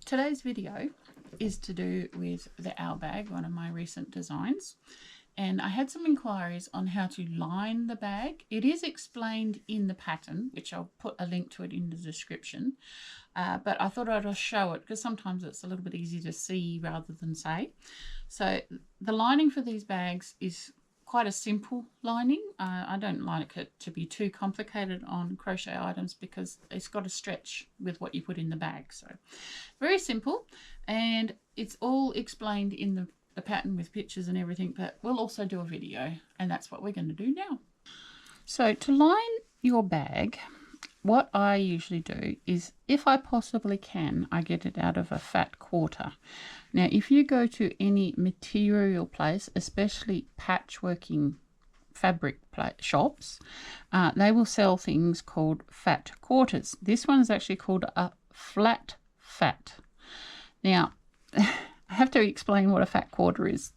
Today's video is to do with the owl bag, one of my recent designs, and I had some inquiries on how to line the bag. It is explained in the pattern, which I'll put a link to it in the description, but I thought I'd show it because sometimes it's a little bit easy to see rather than say. So the lining for these bags is quite a simple lining. I don't like it to be too complicated on crochet items because it's got to stretch with what you put in the bag. So very simple, and it's all explained in the pattern with pictures and everything, but we'll also do a video, and that's what we're going to do now. So to line your bag, what I usually do is, if I possibly can, I get it out of a fat quarter. Now, if you go to any material place, especially patchworking fabric shops, they will sell things called fat quarters. This one is actually called a flat fat. Now, I have to explain what a fat quarter is.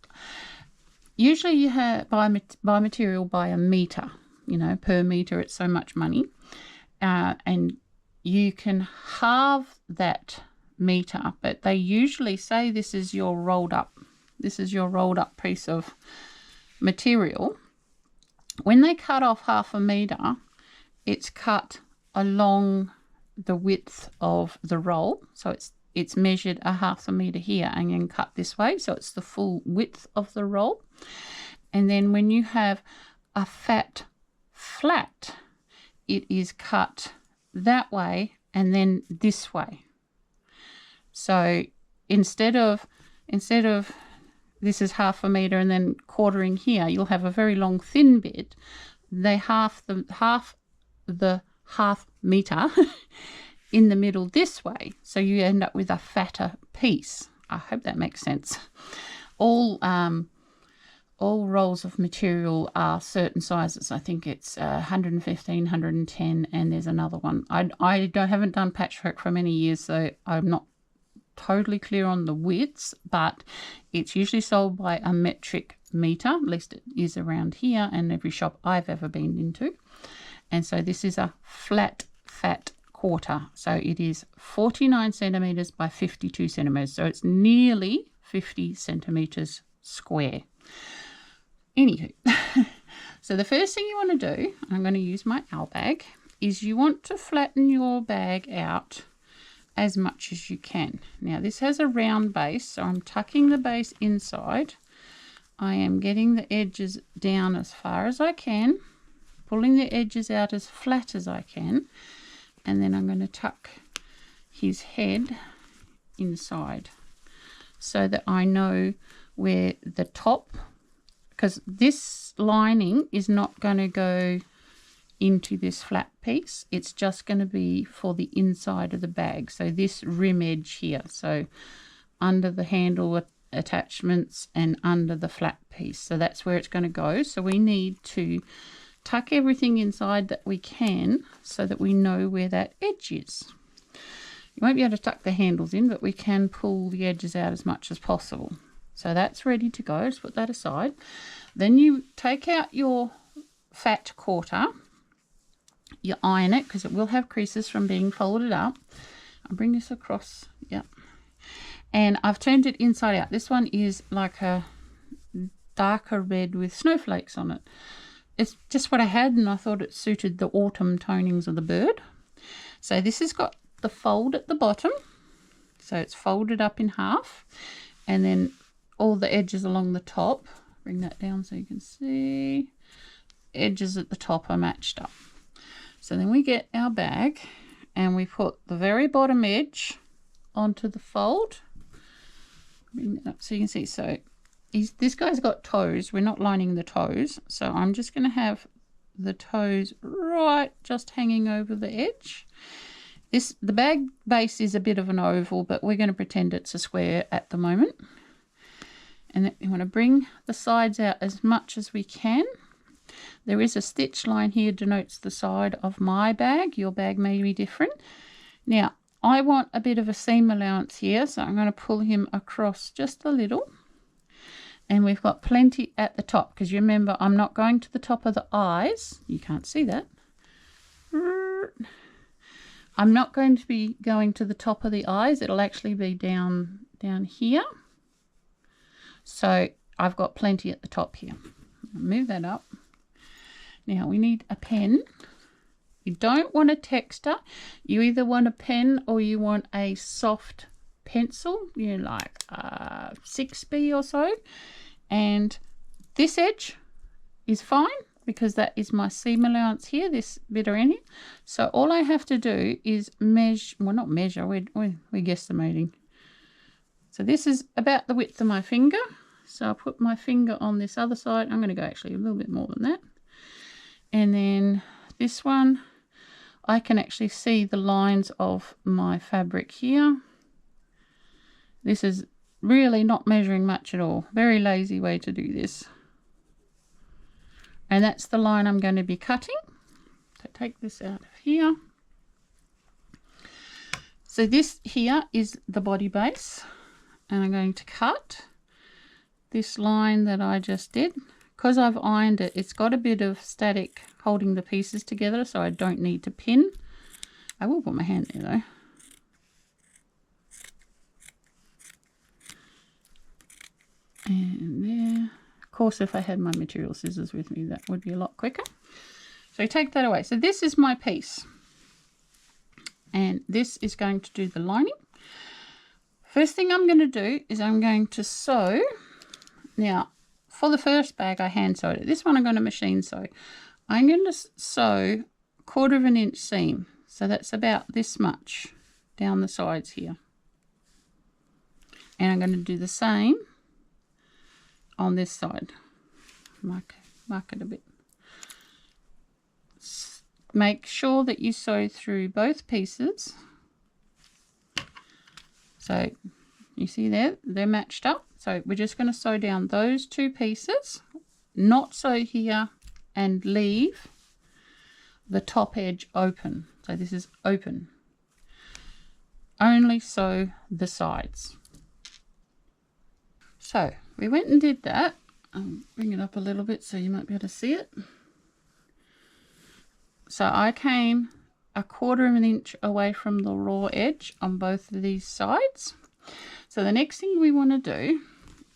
Usually you buy material by a meter, per meter it's so much money. And you can halve that meter, but they usually say this is your rolled up piece of material. When they cut off half a meter, it's cut along the width of the roll, so it's measured a half a meter here and then cut this way, so it's the full width of the roll. And then when you have a fat flat, it is cut that way and then this way. So instead of this is half a meter and then quartering here, you'll have a very long thin bit. They half the half meter in the middle this way, so you end up with a fatter piece. I hope that makes sense. All rolls of material are certain sizes. I think it's 115, 110, and there's another one. I haven't done patchwork for many years, so I'm not totally clear on the widths, but it's usually sold by a metric meter. At least it is around here and every shop I've ever been into. And so this is a flat fat quarter. So it is 49 centimeters by 52 centimeters. So it's nearly 50 centimeters square. Anywho, so the first thing you want to do, I'm going to use my owl bag, is you want to flatten your bag out as much as you can. Now this has a round base, so I'm tucking the base inside. I am getting the edges down as far as I can, pulling the edges out as flat as I can, and then I'm going to tuck his head inside so that I know where the top, because this lining is not going to go into this flat piece. It's just going to be for the inside of the bag. So this rim edge here, so under the handle attachments and under the flat piece. So that's where it's going to go. So we need to tuck everything inside that we can so that we know where that edge is. You won't be able to tuck the handles in, but we can pull the edges out as much as possible. So that's ready to go. Just put that aside. Then you take out your fat quarter. You iron it because it will have creases from being folded up. I'll bring this across. Yep. And I've turned it inside out. This one is like a darker red with snowflakes on it. It's just what I had, and I thought it suited the autumn tonings of the bird. So this has got the fold at the bottom. So it's folded up in half. And then all the edges along the top, bring that down so you can see, edges at the top are matched up. So then we get our bag and we put the very bottom edge onto the fold. Bring that up so you can see. So this guy's got toes. We're not lining the toes, so I'm just going to have the toes right just hanging over the edge. The bag base is a bit of an oval, but we're going to pretend it's a square at the moment. And then we want to bring the sides out as much as we can. There is a stitch line here denotes the side of my bag. Your bag may be different. Now, I want a bit of a seam allowance here, so I'm going to pull him across just a little. And we've got plenty at the top, because you remember I'm not going to the top of the eyes. You can't see that. I'm not going to be going to the top of the eyes. It'll actually be down here. So I've got plenty at the top here. Move that up. Now we need a pen. You don't want a texture. You either want a pen or you want a soft pencil, you know, like 6B or so. And this edge is fine because that is my seam allowance here, this bit around here. So all I have to do is measure, well, not measure, we're guesstimating. So this is about the width of my finger. So I'll put my finger on this other side. I'm going to go actually a little bit more than that. And then this one, I can actually see the lines of my fabric here. This is really not measuring much at all. Very lazy way to do this. And that's the line I'm going to be cutting. So take this out of here. So this here is the body base. And I'm going to cut this line that I just did. Because I've ironed it, it's got a bit of static holding the pieces together, so I don't need to pin. I will put my hand there though. And there. Of course, if I had my material scissors with me, that would be a lot quicker. So take that away. So this is my piece. And this is going to do the lining. First thing I'm going to do is I'm going to sew. Now, for the first bag, I hand sewed it. This one I'm going to machine sew. I'm going to sew 1/4 inch seam. So that's about this much down the sides here. And I'm going to do the same on this side. Mark it a bit. Make sure that you sew through both pieces. So you see there, they're matched up. So we're just going to sew down those two pieces, not sew here and leave the top edge open. So this is open. Only sew the sides. So we went and did that. I'll bring it up a little bit so you might be able to see it. So I came 1/4 inch away from the raw edge on both of these sides. So the next thing we want to do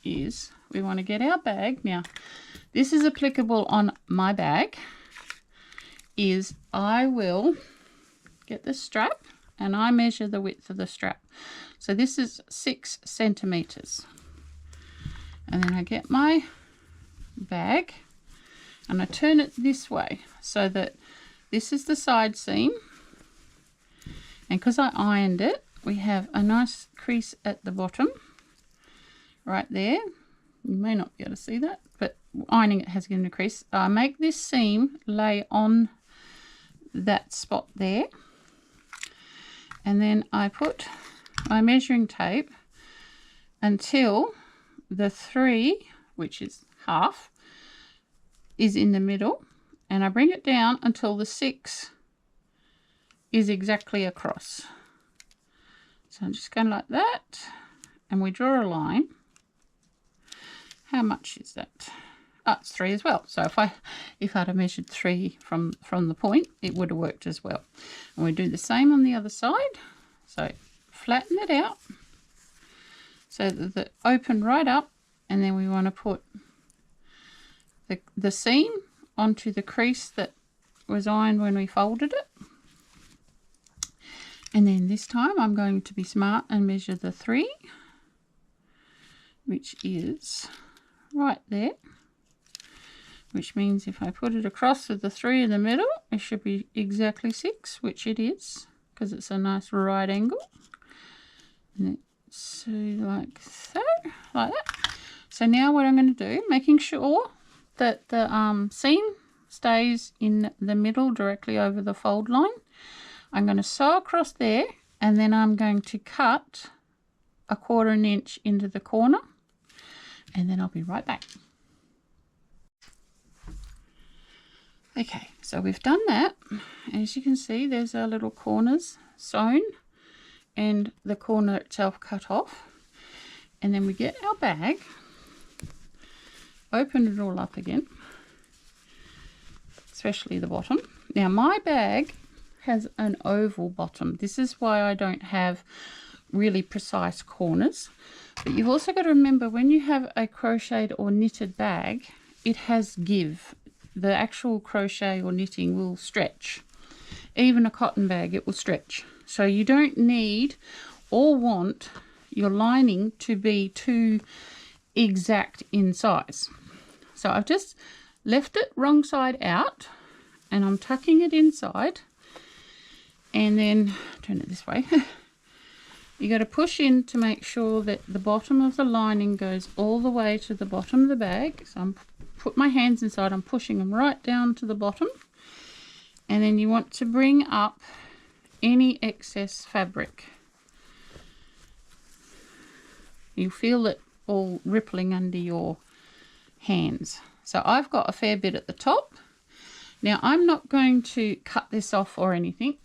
is we want to get our bag. Now, this is applicable on my bag. Is I will get the strap and I measure the width of the strap. So this is 6 centimeters. And then I get my bag and I turn it this way so that this is the side seam. And because I ironed it, we have a nice crease at the bottom right there. You may not be able to see that, but ironing it has given a crease. I make this seam lay on that spot there, and then I put my measuring tape until the 3, which is half, is in the middle, and I bring it down until the 6 is exactly across. So I'm just going like that, and we draw a line. How much is that? Oh, it's 3 as well. So if I'd have measured 3 from the point, it would have worked as well. And we do the same on the other side. So flatten it out so that they open right up, and then we want to put the seam onto the crease that was ironed when we folded it. And then this time I'm going to be smart and measure the 3, which is right there, which means if I put it across with the 3 in the middle, it should be exactly 6, which it is, because it's a nice right angle. And it's like so, like that. So now what I'm going to do, making sure that the seam stays in the middle directly over the fold line, I'm going to sew across there, and then I'm going to cut 1/4 inch into the corner, and then I'll be right back. Okay, so we've done that. As you can see, there's our little corners sewn and the corner itself cut off. And then we get our bag, open it all up again, especially the bottom. Now my bag has an oval bottom. This is why I don't have really precise corners. But you've also got to remember, when you have a crocheted or knitted bag, it has give. The actual crochet or knitting will stretch. Even a cotton bag, it will stretch. So you don't need or want your lining to be too exact in size. So I've just left it wrong side out, and I'm tucking it inside, and then turn it this way. You got to push in to make sure that the bottom of the lining goes all the way to the bottom of the bag. So I'm put my hands inside, I'm pushing them right down to the bottom, and then you want to bring up any excess fabric. You feel it all rippling under your hands. So I've got a fair bit at the top. Now I'm not going to cut this off or anything.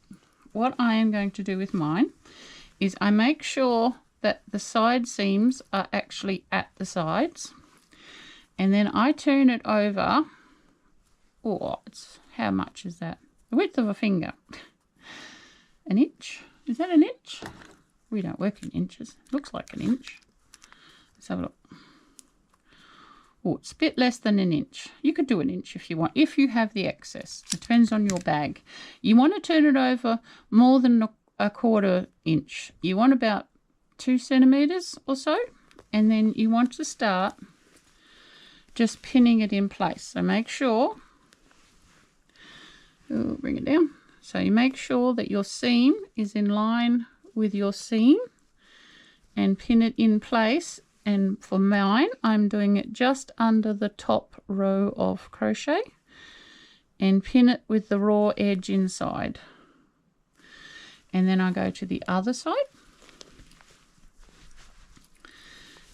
What I am going to do with mine is I make sure that the side seams are actually at the sides, and then I turn it over. Oh, how much is that? The width of a finger. An inch? Is that an inch? We don't work in inches. Looks like an inch. Let's have a look. Oh, it's a bit less than an inch. You could do an inch if you want, if you have the excess. It depends on your bag. You want to turn it over more than a quarter inch. You want about 2 centimeters or so, and then you want to start just pinning it in place. So make sure, bring it down. So you make sure that your seam is in line with your seam and pin it in place. And for mine, I'm doing it just under the top row of crochet and pin it with the raw edge inside. And then I go to the other side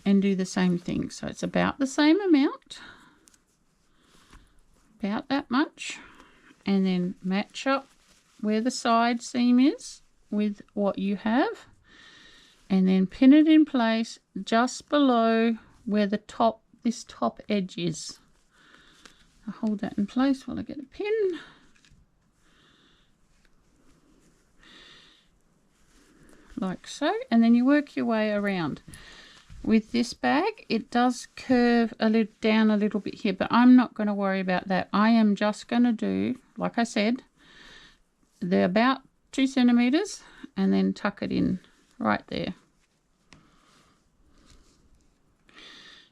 and do the same thing. So it's about the same amount, about that much, and then match up where the side seam is with what you have, and then pin it in place just below where the top, this top edge is. I'll hold that in place while I get a pin. Like so, and then you work your way around. With this bag, it does curve a little down a little bit here, but I'm not going to worry about that. I am just going to do, like I said, they're about 2 centimeters, and then tuck it in right there.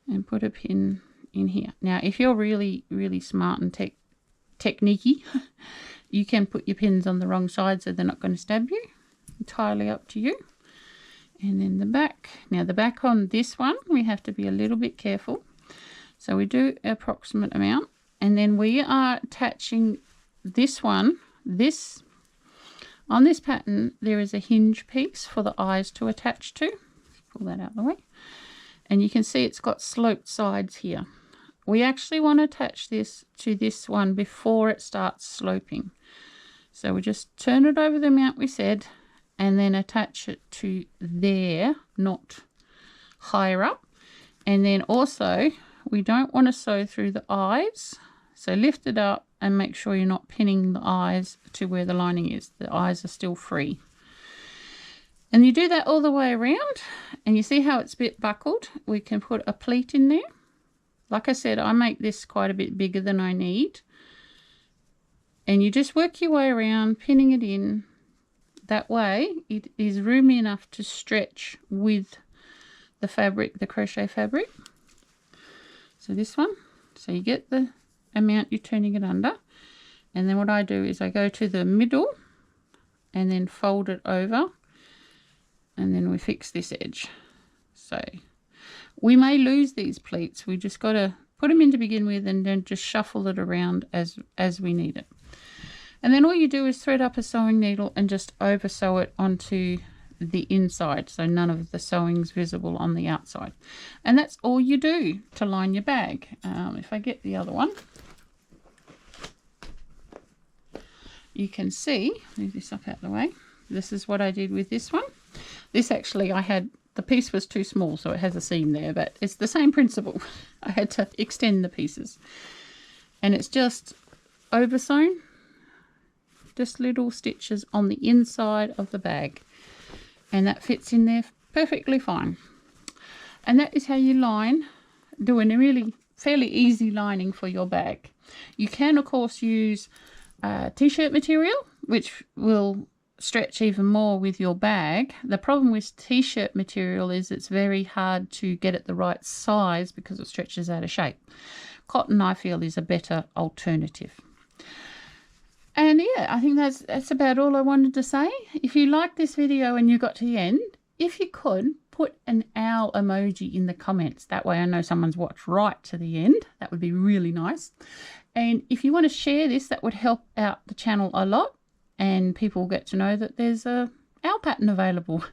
And put a pin in here. Now, if you're really, really smart and techniquey, you can put your pins on the wrong side so they're not going to stab you. Entirely up to you. And then the back. Now, the back on this one, we have to be a little bit careful. So we do an approximate amount. And then we are attaching this one, on this pattern, there is a hinge piece for the eyes to attach to. Pull that out of the way. And you can see it's got sloped sides here. We actually want to attach this to this one before it starts sloping. So we just turn it over the amount we said, and then attach it to there, not higher up. And then also, we don't want to sew through the eyes. So lift it up and make sure you're not pinning the eyes to where the lining is. The eyes are still free. And you do that all the way around, and you see how it's a bit buckled. We can put a pleat in there. Like I said, I make this quite a bit bigger than I need. And you just work your way around, pinning it in. That way, it is roomy enough to stretch with the fabric, the crochet fabric. So this one, so you get the amount you're turning it under. And then what I do is I go to the middle and then fold it over. And then we fix this edge. So we may lose these pleats. We just got to put them in to begin with, and then just shuffle it around as we need it. And then all you do is thread up a sewing needle and just over sew it onto the inside, so none of the sewing's visible on the outside. And that's all you do to line your bag. If I get the other one, you can see, move this up out of the way. This is what I did with this one. This actually, the piece was too small, so it has a seam there, but it's the same principle. I had to extend the pieces. And it's just over sewn softest little stitches on the inside of the bag, and that fits in there perfectly fine. And that is how you line, doing a really fairly easy lining for your bag. You can of course use t-shirt material, which will stretch even more with your bag. The problem with t-shirt material is it's very hard to get it the right size because it stretches out of shape. Cotton, I feel, is a better alternative. And yeah, I think that's about all I wanted to say. If you liked this video and you got to the end, if you could, put an owl emoji in the comments. That way I know someone's watched right to the end. That would be really nice. And if you want to share this, that would help out the channel a lot, and people get to know that there's a owl pattern available.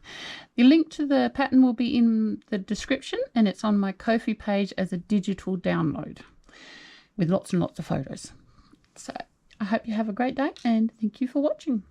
The link to the pattern will be in the description, and it's on my Ko-fi page as a digital download with lots and lots of photos. So I hope you have a great day, and thank you for watching.